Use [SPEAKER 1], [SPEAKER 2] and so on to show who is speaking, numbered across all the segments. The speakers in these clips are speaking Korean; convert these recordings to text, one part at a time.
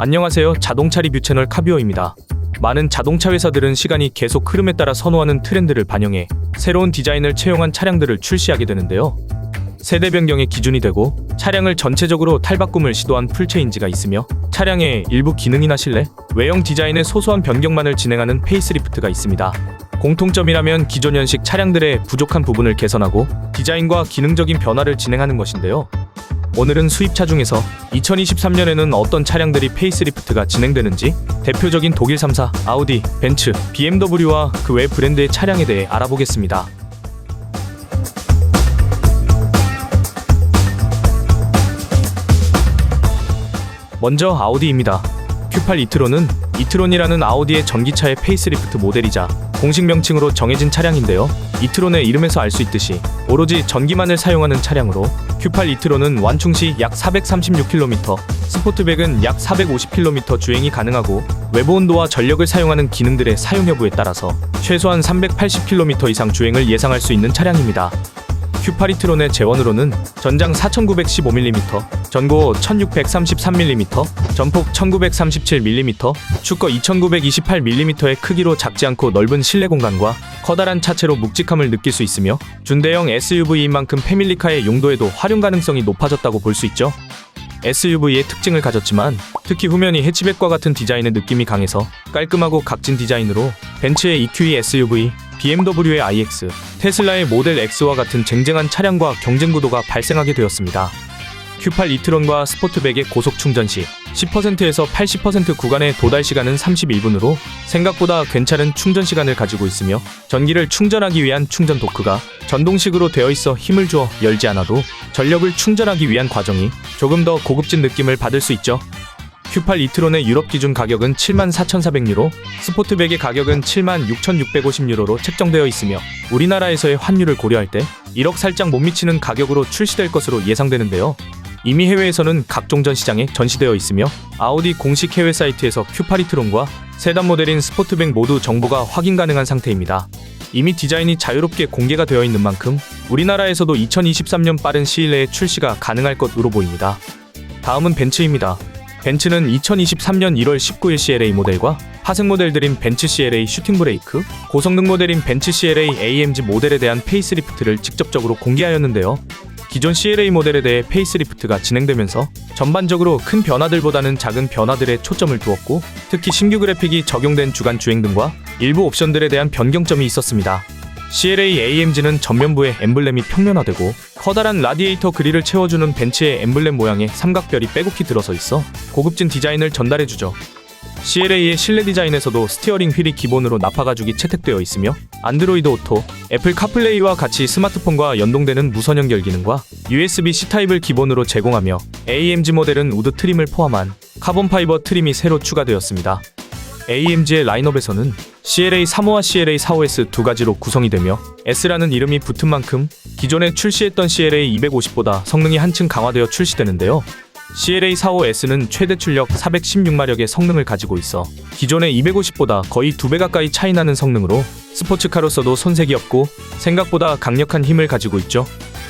[SPEAKER 1] 안녕하세요. 자동차 리뷰 채널 카비오입니다. 많은 자동차 회사들은 시간이 계속 흐름에 따라 선호하는 트렌드를 반영해 새로운 디자인을 채용한 차량들을 출시하게 되는데요. 세대 변경의 기준이 되고 차량을 전체적으로 탈바꿈을 시도한 풀체인지가 있으며 차량의 일부 기능이나 실내, 외형 디자인의 소소한 변경만을 진행하는 페이스리프트가 있습니다. 공통점이라면 기존 연식 차량들의 부족한 부분을 개선하고 디자인과 기능적인 변화를 진행하는 것인데요. 오늘은 수입차 중에서 2023년에는 어떤 차량들이 페이스리프트가 진행되는지 대표적인 독일 3사, 아우디, 벤츠, BMW와 그 외 브랜드의 차량에 대해 알아보겠습니다. 먼저 아우디입니다. Q8 이트론은 이트론이라는 아우디의 전기차의 페이스리프트 모델이자 공식 명칭으로 정해진 차량인데요. 이트론의 이름에서 알 수 있듯이 오로지 전기만을 사용하는 차량으로 Q8 이트론은 완충시 약 436km, 스포트백은 약 450km 주행이 가능하고 외부 온도와 전력을 사용하는 기능들의 사용 여부에 따라서 최소한 380km 이상 주행을 예상할 수 있는 차량입니다. Q8 이트론의 재원으로는 전장 4915mm, 전고 1633mm, 전폭 1937mm, 추거 2928mm의 크기로 작지 않고 넓은 실내 공간과 커다란 차체로 묵직함을 느낄 수 있으며 준대형 SUV인 만큼 패밀리카의 용도에도 활용 가능성이 높아졌다고 볼 수 있죠. SUV의 특징을 가졌지만 특히 후면이 해치백과 같은 디자인의 느낌이 강해서 깔끔하고 각진 디자인으로 벤츠의 EQE SUV, BMW의 iX, 테슬라의 모델 X와 같은 쟁쟁한 차량과 경쟁 구도가 발생하게 되었습니다. Q8 이트론과 스포트백의 고속 충전 시 10%에서 80% 구간의 도달 시간은 31분으로 생각보다 괜찮은 충전 시간을 가지고 있으며 전기를 충전하기 위한 충전 도크가 전동식으로 되어 있어 힘을 주어 열지 않아도 전력을 충전하기 위한 과정이 조금 더 고급진 느낌을 받을 수 있죠. Q8 이트론의 유럽 기준 가격은 74,400유로, 스포트백의 가격은 76,650유로로 책정되어 있으며 우리나라에서의 환율을 고려할 때 1억 살짝 못 미치는 가격으로 출시될 것으로 예상되는데요. 이미 해외에서는 각종 전 시장에 전시되어 있으며 아우디 공식 해외 사이트에서 Q8 이트론과 세단 모델인 스포트백 모두 정보가 확인 가능한 상태입니다. 이미 디자인이 자유롭게 공개가 되어 있는 만큼 우리나라에서도 2023년 빠른 시일 내에 출시가 가능할 것으로 보입니다. 다음은 벤츠입니다. 벤츠는 2023년 1월 19일 CLA 모델과 하색 모델들인 벤츠 CLA 슈팅 브레이크, 고성능 모델인 벤츠 CLA AMG 모델에 대한 페이스리프트를 직접적으로 공개하였는데요. 기존 CLA 모델에 대해 페이스리프트가 진행되면서 전반적으로 큰 변화들보다는 작은 변화들에 초점을 두었고 특히 신규 그래픽이 적용된 주간 주행 등과 일부 옵션들에 대한 변경점이 있었습니다. CLA AMG는 전면부의 엠블렘이 평면화되고 커다란 라디에이터 그릴을 채워주는 벤츠의 엠블렘 모양의 삼각별이 빼곡히 들어서 있어 고급진 디자인을 전달해주죠. CLA의 실내 디자인에서도 스티어링 휠이 기본으로 나파 가죽이 채택되어 있으며 안드로이드 오토, 애플 카플레이와 같이 스마트폰과 연동되는 무선 연결 기능과 USB-C 타입을 기본으로 제공하며 AMG 모델은 우드 트림을 포함한 카본 파이버 트림이 새로 추가되었습니다. AMG의 라인업에서는 CLA 3호와 CLA 4호S 두 가지로 구성이 되며 S라는 이름이 붙은 만큼 기존에 출시했던 CLA 250보다 성능이 한층 강화되어 출시되는데요. CLA 4호S는 최대 출력 416마력의 성능을 가지고 있어 기존의 250보다 거의 2배 가까이 차이 나는 성능으로 스포츠카로서도 손색이 없고 생각보다 강력한 힘을 가지고 있죠.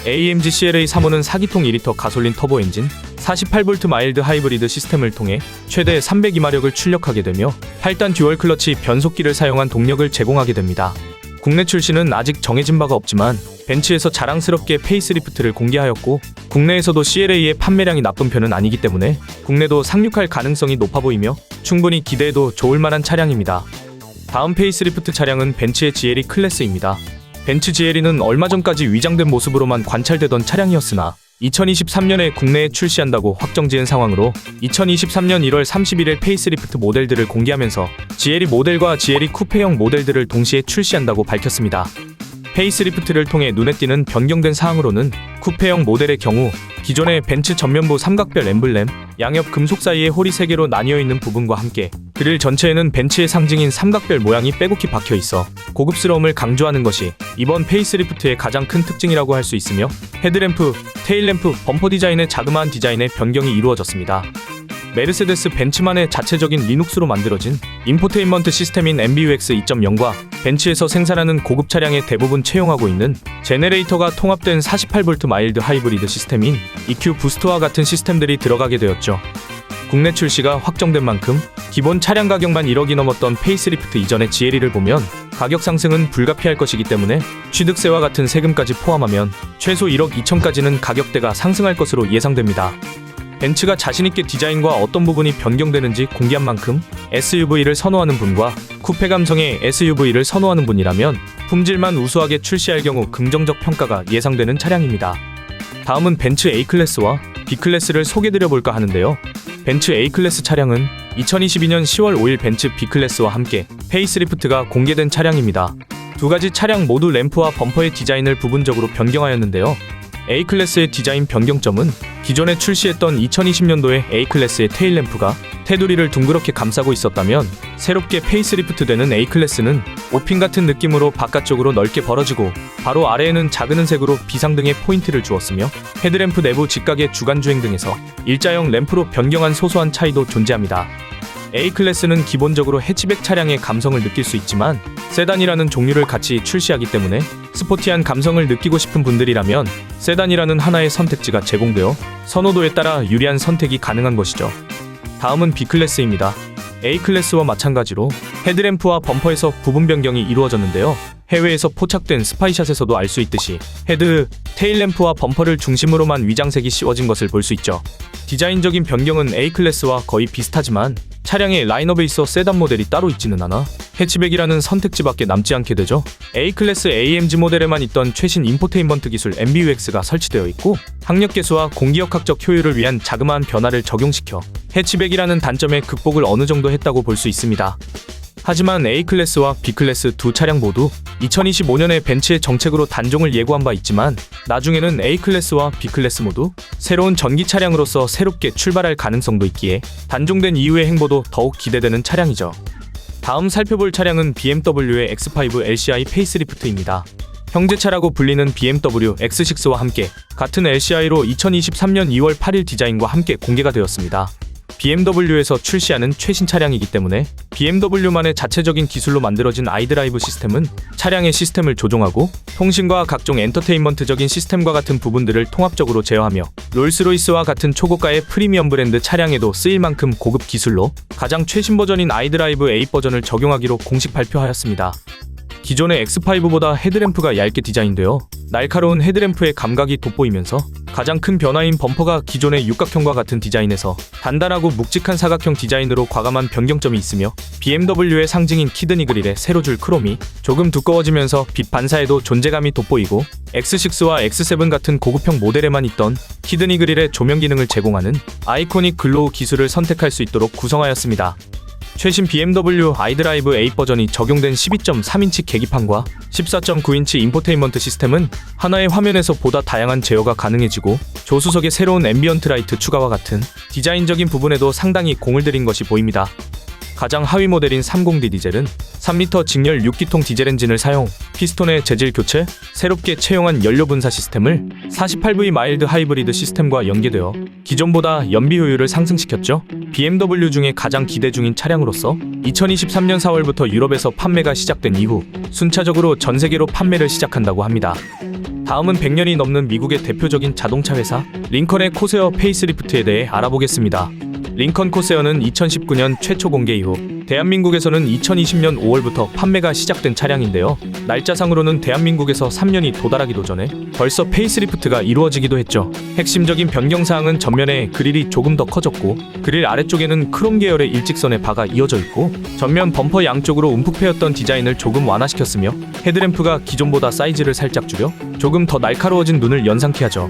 [SPEAKER 1] AMG CLA 3호는 4기통 2리터 가솔린 터보 엔진, 48V 마일드 하이브리드 시스템을 통해 최대 302마력을 출력하게 되며 8단 듀얼 클러치 변속기를 사용한 동력을 제공하게 됩니다. 국내 출시는 아직 정해진 바가 없지만 벤츠에서 자랑스럽게 페이스리프트를 공개하였고 국내에서도 CLA의 판매량이 나쁜 편은 아니기 때문에 국내도 상륙할 가능성이 높아 보이며 충분히 기대해도 좋을 만한 차량입니다. 다음 페이스리프트 차량은 벤츠의 GLE 클래스입니다. 벤츠 GLE는 얼마 전까지 위장된 모습으로만 관찰되던 차량이었으나 2023년에 국내에 출시한다고 확정지은 상황으로 2023년 1월 31일 페이스리프트 모델들을 공개하면서 GLE 모델과 GLE 쿠페형 모델들을 동시에 출시한다고 밝혔습니다. 페이스리프트를 통해 눈에 띄는 변경된 사항으로는 쿠페형 모델의 경우 기존의 벤츠 전면부 삼각별 엠블렘, 양옆 금속 사이에 홀이 3개로 나뉘어 있는 부분과 함께 그릴 전체에는 벤츠의 상징인 삼각별 모양이 빼곡히 박혀 있어 고급스러움을 강조하는 것이 이번 페이스리프트의 가장 큰 특징이라고 할 수 있으며 헤드램프, 테일램프, 범퍼 디자인의 자그마한 디자인의 변경이 이루어졌습니다. 메르세데스 벤츠만의 자체적인 리눅스로 만들어진 인포테인먼트 시스템인 MBUX 2.0과 벤츠에서 생산하는 고급 차량에 대부분 채용하고 있는 제네레이터가 통합된 48V 마일드 하이브리드 시스템인 EQ 부스트와 같은 시스템들이 들어가게 되었죠. 국내 출시가 확정된 만큼 기본 차량 가격만 1억이 넘었던 페이스리프트 이전의 GLE를 보면 가격 상승은 불가피할 것이기 때문에 취득세와 같은 세금까지 포함하면 최소 1억 2천까지는 가격대가 상승할 것으로 예상됩니다. 벤츠가 자신있게 디자인과 어떤 부분이 변경되는지 공개한 만큼 SUV를 선호하는 분과 쿠페 감성의 SUV를 선호하는 분이라면 품질만 우수하게 출시할 경우 긍정적 평가가 예상되는 차량입니다. 다음은 벤츠 A클래스와 B클래스를 소개드려볼까 하는데요. 벤츠 A클래스 차량은 2022년 10월 5일 벤츠 B클래스와 함께 페이스리프트가 공개된 차량입니다. 두 가지 차량 모두 램프와 범퍼의 디자인을 부분적으로 변경하였는데요. A클래스의 디자인 변경점은 기존에 출시했던 2020년도의 A클래스의 테일램프가 테두리를 둥그렇게 감싸고 있었다면 새롭게 페이스리프트되는 A클래스는 오핀 같은 느낌으로 바깥쪽으로 넓게 벌어지고 바로 아래에는 작은 은색으로 비상등에 포인트를 주었으며 헤드램프 내부 직각의 주간주행 등에서 일자형 램프로 변경한 소소한 차이도 존재합니다. A클래스는 기본적으로 해치백 차량의 감성을 느낄 수 있지만 세단이라는 종류를 같이 출시하기 때문에 스포티한 감성을 느끼고 싶은 분들이라면 세단이라는 하나의 선택지가 제공되어 선호도에 따라 유리한 선택이 가능한 것이죠. 다음은 B클래스입니다. A클래스와 마찬가지로 헤드램프와 범퍼에서 부분 변경이 이루어졌는데요. 해외에서 포착된 스파이샷에서도 알 수 있듯이 헤드, 테일램프와 범퍼를 중심으로만 위장색이 씌워진 것을 볼 수 있죠. 디자인적인 변경은 A클래스와 거의 비슷하지만 차량의 라인업에 있어 세단 모델이 따로 있지는 않아 해치백이라는 선택지밖에 남지 않게 되죠. A클래스 AMG 모델에만 있던 최신 인포테인먼트 기술 MBUX가 설치되어 있고 학력계수와 공기역학적 효율을 위한 자그마한 변화를 적용시켜 해치백이라는 단점의 극복을 어느 정도 했다고 볼 수 있습니다. 하지만 A클래스와 B클래스 두 차량 모두 2025년에 벤츠의 정책으로 단종을 예고한 바 있지만 나중에는 A클래스와 B클래스 모두 새로운 전기 차량으로서 새롭게 출발할 가능성도 있기에 단종된 이후의 행보도 더욱 기대되는 차량이죠. 다음 살펴볼 차량은 BMW의 X5 LCI 페이스리프트입니다. 형제차라고 불리는 BMW X6와 함께 같은 LCI로 2023년 2월 8일 디자인과 함께 공개가 되었습니다. BMW에서 출시하는 최신 차량이기 때문에 BMW만의 자체적인 기술로 만들어진 iDrive 시스템은 차량의 시스템을 조종하고 통신과 각종 엔터테인먼트적인 시스템과 같은 부분들을 통합적으로 제어하며 롤스로이스와 같은 초고가의 프리미엄 브랜드 차량에도 쓰일 만큼 고급 기술로 가장 최신 버전인 iDrive 8 버전을 적용하기로 공식 발표하였습니다. 기존의 X5보다 헤드램프가 얇게 디자인되어 날카로운 헤드램프의 감각이 돋보이면서 가장 큰 변화인 범퍼가 기존의 육각형과 같은 디자인에서 단단하고 묵직한 사각형 디자인으로 과감한 변경점이 있으며 BMW의 상징인 키드니 그릴의 세로줄 크롬이 조금 두꺼워지면서 빛 반사에도 존재감이 돋보이고 X6와 X7 같은 고급형 모델에만 있던 키드니 그릴의 조명 기능을 제공하는 아이코닉 글로우 기술을 선택할 수 있도록 구성하였습니다. 최신 BMW iDrive 8 버전이 적용된 12.3인치 계기판과 14.9인치 인포테인먼트 시스템은 하나의 화면에서 보다 다양한 제어가 가능해지고 조수석의 새로운 앰비언트 라이트 추가와 같은 디자인적인 부분에도 상당히 공을 들인 것이 보입니다. 가장 하위 모델인 30D 디젤은 3리터 직렬 6기통 디젤 엔진을 사용, 피스톤의 재질 교체, 새롭게 채용한 연료 분사 시스템을 48V 마일드 하이브리드 시스템과 연계되어 기존보다 연비 효율을 상승시켰죠. BMW 중에 가장 기대 중인 차량으로서 2023년 4월부터 유럽에서 판매가 시작된 이후 순차적으로 전 세계로 판매를 시작한다고 합니다. 다음은 100년이 넘는 미국의 대표적인 자동차 회사 링컨의 코세어 페이스리프트에 대해 알아보겠습니다. 링컨 코세어는 2019년 최초 공개 이후 대한민국에서는 2020년 5월부터 판매가 시작된 차량인데요. 날짜상으로는 대한민국에서 3년이 도달하기도 전에 벌써 페이스리프트가 이루어지기도 했죠. 핵심적인 변경사항은 전면에 그릴이 조금 더 커졌고 그릴 아래쪽에는 크롬 계열의 일직선의 바가 이어져 있고 전면 범퍼 양쪽으로 움푹 패였던 디자인을 조금 완화시켰으며 헤드램프가 기존보다 사이즈를 살짝 줄여 조금 더 날카로워진 눈을 연상케 하죠.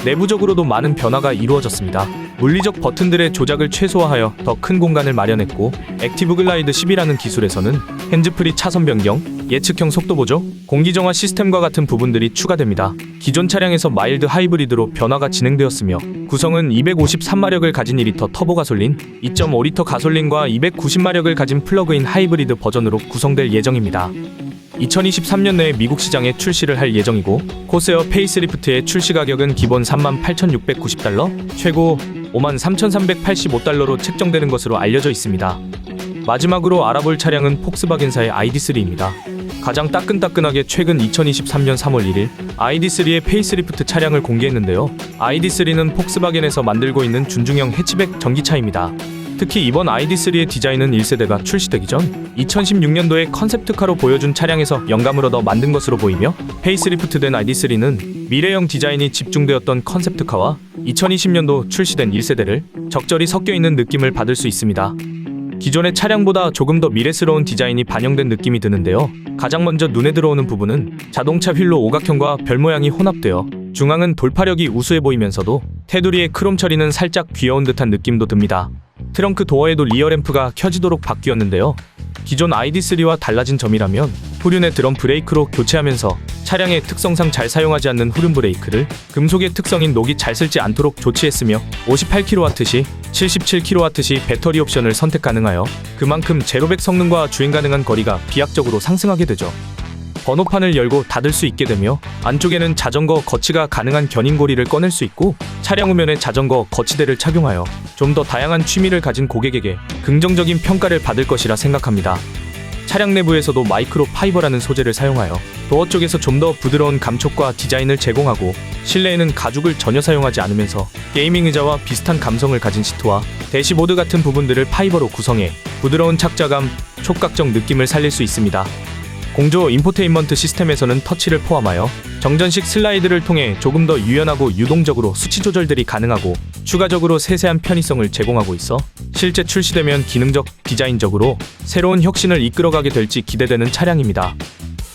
[SPEAKER 1] 내부적으로도 많은 변화가 이루어졌습니다. 물리적 버튼들의 조작을 최소화하여 더 큰 공간을 마련했고 액티브 글라이드 10이라는 기술에서는 핸즈프리 차선 변경, 예측형 속도 보조, 공기정화 시스템과 같은 부분들이 추가됩니다. 기존 차량에서 마일드 하이브리드로 변화가 진행되었으며 구성은 253마력을 가진 2리터 터보 가솔린, 2.5리터 가솔린과 290마력을 가진 플러그인 하이브리드 버전으로 구성될 예정입니다. 2023년 내에 미국 시장에 출시를 할 예정이고 코세어 페이스리프트의 출시 가격은 기본 38,690달러, 최고 53,385달러로 책정되는 것으로 알려져 있습니다. 마지막으로 알아볼 차량은 폭스바겐사의 ID3입니다. 가장 따끈따끈하게 최근 2023년 3월 1일 ID3의 페이스리프트 차량을 공개했는데요. ID3는 폭스바겐에서 만들고 있는 준중형 해치백 전기차입니다. 특히 이번 ID3의 디자인은 1세대가 출시되기 전 2016년도에 컨셉트카로 보여준 차량에서 영감을 얻어 만든 것으로 보이며, 페이스리프트된 ID3는 미래형 디자인이 집중되었던 컨셉트카와 2020년도 출시된 1세대를 적절히 섞여 있는 느낌을 받을 수 있습니다. 기존의 차량보다 조금 더 미래스러운 디자인이 반영된 느낌이 드는데요. 가장 먼저 눈에 들어오는 부분은 자동차 휠로 오각형과 별 모양이 혼합되어 중앙은 돌파력이 우수해 보이면서도 테두리의 크롬 처리는 살짝 귀여운 듯한 느낌도 듭니다. 트렁크 도어에도 리어램프가 켜지도록 바뀌었는데요. 기존 ID3와 달라진 점이라면 후륜의 드럼 브레이크로 교체하면서 차량의 특성상 잘 사용하지 않는 후륜 브레이크를 금속의 특성인 녹이 잘 쓸지 않도록 조치했으며, 58kW 시 77kW 시 배터리 옵션을 선택 가능하여 그만큼 제로백 성능과 주행 가능한 거리가 비약적으로 상승하게 되죠. 번호판을 열고 닫을 수 있게 되며 안쪽에는 자전거 거치가 가능한 견인고리를 꺼낼 수 있고, 차량 후면에 자전거 거치대를 착용하여 좀 더 다양한 취미를 가진 고객에게 긍정적인 평가를 받을 것이라 생각합니다. 차량 내부에서도 마이크로 파이버라는 소재를 사용하여 도어 쪽에서 좀 더 부드러운 감촉과 디자인을 제공하고, 실내에는 가죽을 전혀 사용하지 않으면서 게이밍 의자와 비슷한 감성을 가진 시트와 대시보드 같은 부분들을 파이버로 구성해 부드러운 착자감, 촉각적 느낌을 살릴 수 있습니다. 공조 인포테인먼트 시스템에서는 터치를 포함하여 정전식 슬라이드를 통해 조금 더 유연하고 유동적으로 수치 조절들이 가능하고, 추가적으로 세세한 편의성을 제공하고 있어 실제 출시되면 기능적, 디자인적으로 새로운 혁신을 이끌어가게 될지 기대되는 차량입니다.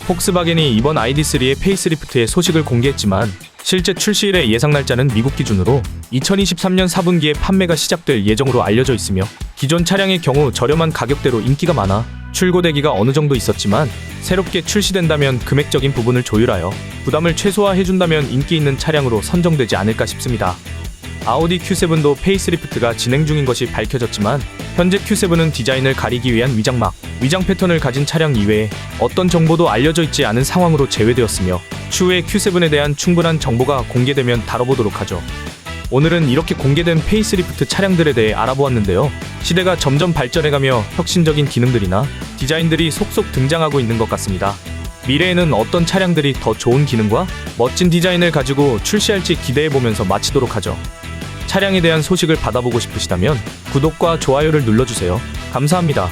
[SPEAKER 1] 폭스바겐이 이번 ID3의 페이스리프트의 소식을 공개했지만, 실제 출시일의 예상 날짜는 미국 기준으로 2023년 4분기에 판매가 시작될 예정으로 알려져 있으며, 기존 차량의 경우 저렴한 가격대로 인기가 많아 출고 대기가 어느 정도 있었지만, 새롭게 출시된다면 금액적인 부분을 조율하여 부담을 최소화해준다면 인기 있는 차량으로 선정되지 않을까 싶습니다. 아우디 Q7도 페이스리프트가 진행 중인 것이 밝혀졌지만, 현재 Q7은 디자인을 가리기 위한 위장막, 위장 패턴을 가진 차량 이외에 어떤 정보도 알려져 있지 않은 상황으로 제외되었으며, 추후에 Q7에 대한 충분한 정보가 공개되면 다뤄보도록 하죠. 오늘은 이렇게 공개된 페이스리프트 차량들에 대해 알아보았는데요. 시대가 점점 발전해가며 혁신적인 기능들이나 디자인들이 속속 등장하고 있는 것 같습니다. 미래에는 어떤 차량들이 더 좋은 기능과 멋진 디자인을 가지고 출시할지 기대해보면서 마치도록 하죠. 차량에 대한 소식을 받아보고 싶으시다면 구독과 좋아요를 눌러주세요. 감사합니다.